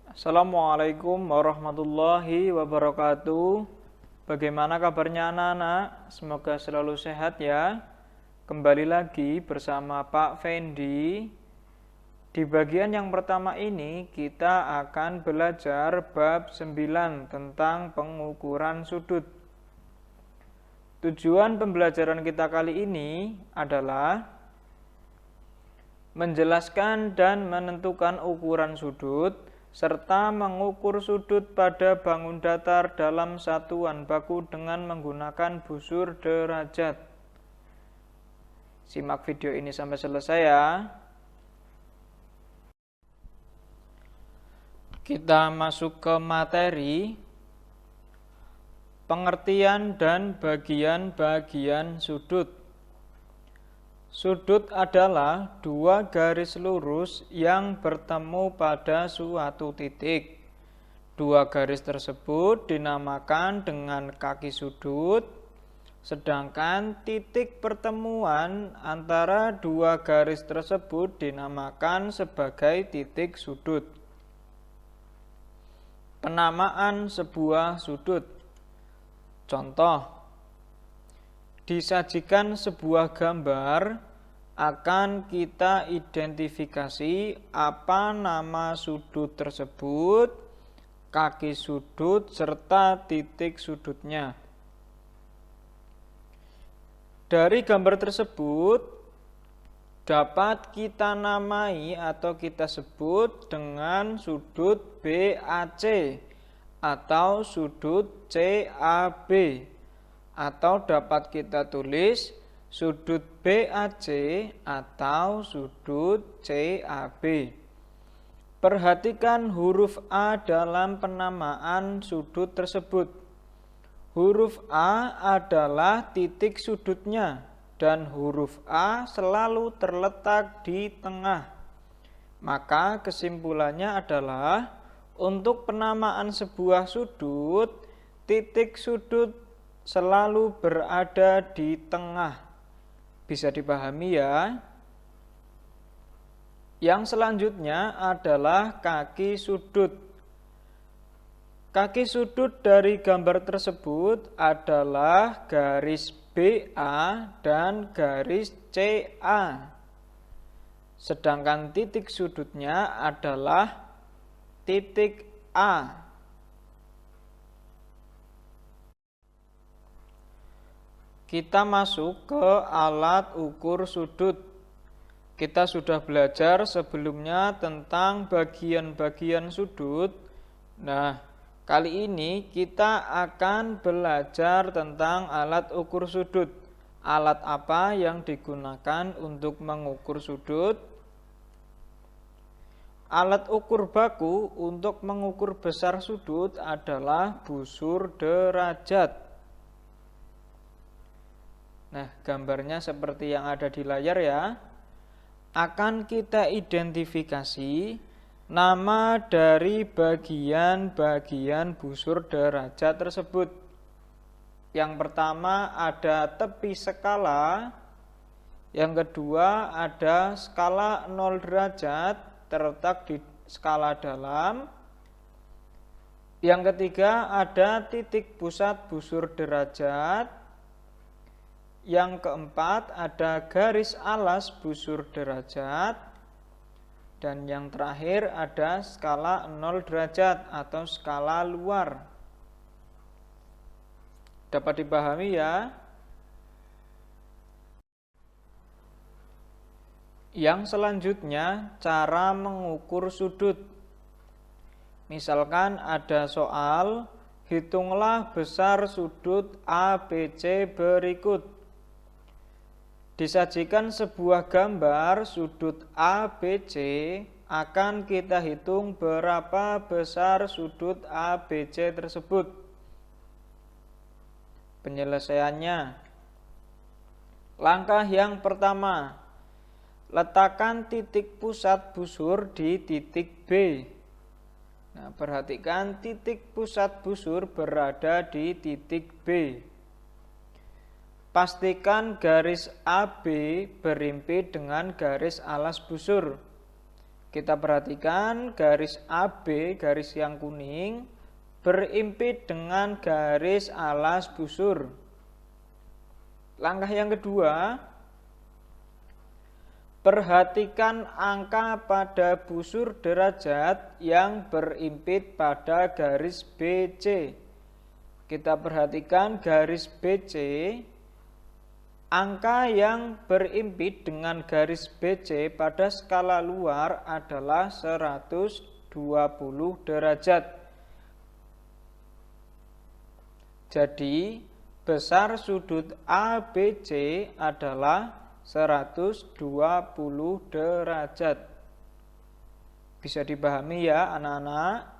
Assalamualaikum warahmatullahi wabarakatuh. Bagaimana kabarnya anak-anak? Semoga selalu sehat ya. Kembali lagi bersama Pak Fendi. Di bagian yang pertama ini kita akan belajar bab 9 tentang pengukuran sudut. Tujuan pembelajaran kita kali ini adalah menjelaskan dan menentukan ukuran sudut serta mengukur sudut pada bangun datar dalam satuan baku dengan menggunakan busur derajat. Simak video ini sampai selesai ya. Kita masuk ke materi pengertian dan bagian-bagian sudut. Sudut adalah dua garis lurus yang bertemu pada suatu titik. Dua garis tersebut dinamakan dengan kaki sudut, sedangkan titik pertemuan antara dua garis tersebut dinamakan sebagai titik sudut. Penamaan sebuah sudut. Contoh: disajikan sebuah gambar, akan kita identifikasi apa nama sudut tersebut, kaki sudut, serta titik sudutnya. Dari gambar tersebut dapat kita namai atau kita sebut dengan sudut BAC atau sudut CAB. Atau dapat kita tulis sudut BAC atau sudut CAB. Perhatikan huruf A dalam penamaan sudut tersebut. Huruf A adalah titik sudutnya dan huruf A selalu terletak di tengah. Maka kesimpulannya adalah untuk penamaan sebuah sudut, titik sudut selalu berada di tengah. Bisa dipahami ya? Yang selanjutnya adalah kaki sudut. Kaki sudut dari gambar tersebut adalah garis BA dan garis CA. Sedangkan titik sudutnya adalah titik A. Kita masuk ke alat ukur sudut. Kita sudah belajar sebelumnya tentang bagian-bagian sudut. Nah, kali ini kita akan belajar tentang alat ukur sudut. Alat apa yang digunakan untuk mengukur sudut? Alat ukur baku untuk mengukur besar sudut adalah busur derajat. Nah, gambarnya seperti yang ada di layar ya. Akan kita identifikasi nama dari bagian-bagian busur derajat tersebut. Yang pertama ada tepi skala. Yang kedua ada skala 0 derajat terletak di skala dalam. Yang ketiga ada titik pusat busur derajat. Yang keempat ada garis alas busur derajat. Dan yang terakhir ada skala 0 derajat atau skala luar. Dapat dipahami ya? Yang selanjutnya cara mengukur sudut. Misalkan ada soal, hitunglah besar sudut ABC berikut. Disajikan sebuah gambar sudut ABC, akan kita hitung berapa besar sudut ABC tersebut. Penyelesaiannya. Langkah yang pertama, letakkan titik pusat busur di titik B. Nah, perhatikan titik pusat busur berada di titik B. Pastikan garis AB berimpit dengan garis alas busur. Kita perhatikan garis AB, garis yang kuning, berimpit dengan garis alas busur. Langkah yang kedua, perhatikan angka pada busur derajat yang berimpit pada garis BC. Kita perhatikan garis BC. Angka yang berimpit dengan garis BC pada skala luar adalah 120 derajat. Jadi, besar sudut ABC adalah 120 derajat. Bisa dipahami ya anak-anak?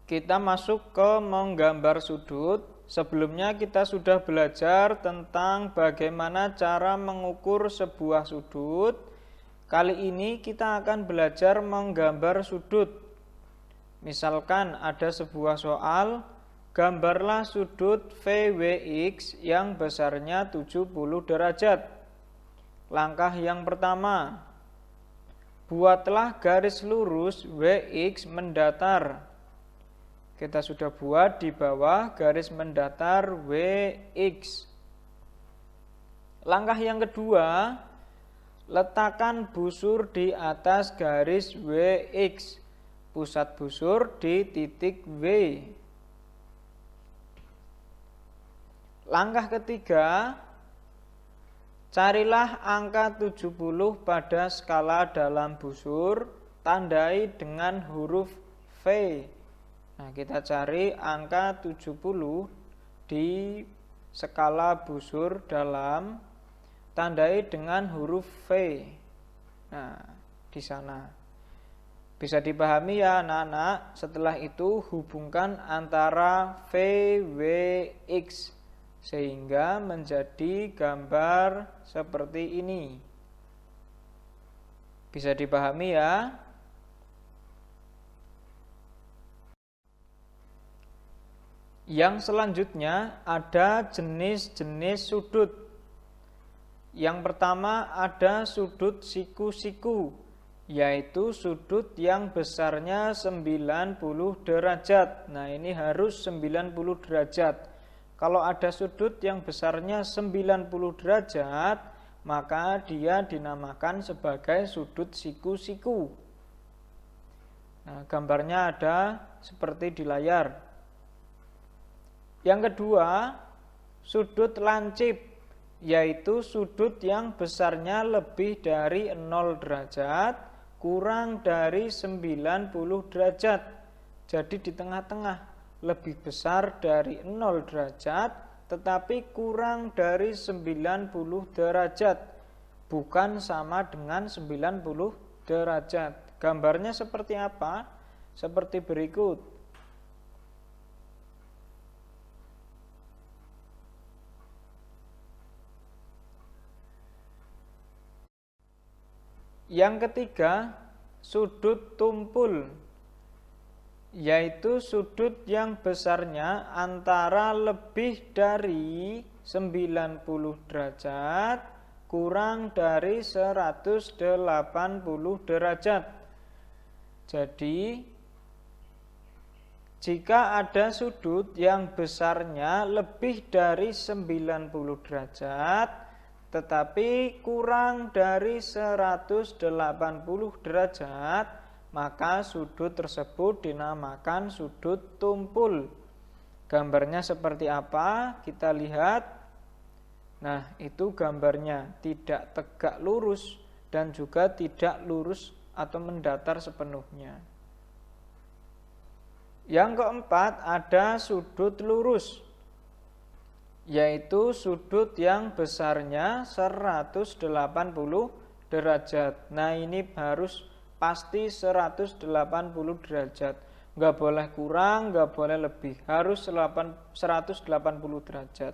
Kita masuk ke menggambar sudut. Sebelumnya kita sudah belajar tentang bagaimana cara mengukur sebuah sudut. Kali ini kita akan belajar menggambar sudut. Misalkan ada sebuah soal, gambarlah sudut VWX yang besarnya 70 derajat. Langkah yang pertama, buatlah garis lurus WX mendatar. Kita sudah buat di bawah garis mendatar WX. Langkah yang kedua, letakkan busur di atas garis WX. Pusat busur di titik W. Langkah ketiga, carilah angka 70 pada skala dalam busur, tandai dengan huruf V. Nah, kita cari angka 70 di skala busur dalam, tandai dengan huruf V. Nah, di sana. Bisa dipahami ya anak-anak. Setelah itu hubungkan antara VWX sehingga menjadi gambar seperti ini. Bisa dipahami ya? Yang selanjutnya ada jenis-jenis sudut. Yang pertama ada sudut siku-siku, yaitu sudut yang besarnya 90 derajat. Nah, ini harus 90 derajat. Kalau ada sudut yang besarnya 90 derajat, maka dia dinamakan sebagai sudut siku-siku. Nah, gambarnya ada seperti di layar. Yang kedua, sudut lancip, yaitu sudut yang besarnya lebih dari 0 derajat, kurang dari 90 derajat. Jadi di tengah-tengah, lebih besar dari 0 derajat, tetapi kurang dari 90 derajat. Bukan sama dengan 90 derajat. Gambarnya seperti apa? Seperti berikut. Yang ketiga, sudut tumpul, yaitu sudut yang besarnya antara lebih dari 90 derajat, kurang dari 180 derajat. Jadi, jika ada sudut yang besarnya lebih dari 90 derajat, tetapi kurang dari 180 derajat, maka sudut tersebut dinamakan sudut tumpul. Gambarnya seperti apa? Kita lihat. Nah, itu gambarnya tidak tegak lurus dan juga tidak lurus atau mendatar sepenuhnya. Yang keempat ada sudut lurus, yaitu sudut yang besarnya 180 derajat. Nah, ini harus pasti 180 derajat. Nggak boleh kurang, nggak boleh lebih. Harus 180 derajat.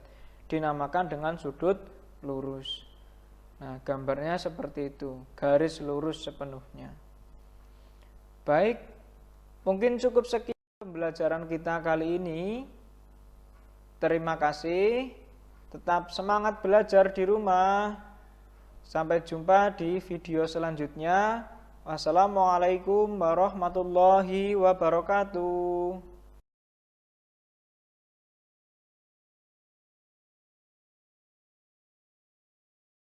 Dinamakan dengan sudut lurus. Nah, gambarnya seperti itu. Garis lurus sepenuhnya. Baik, mungkin cukup sekian pembelajaran kita kali ini. Terima kasih. Tetap semangat belajar di rumah. Sampai jumpa di video selanjutnya. Wassalamualaikum warahmatullahi wabarakatuh.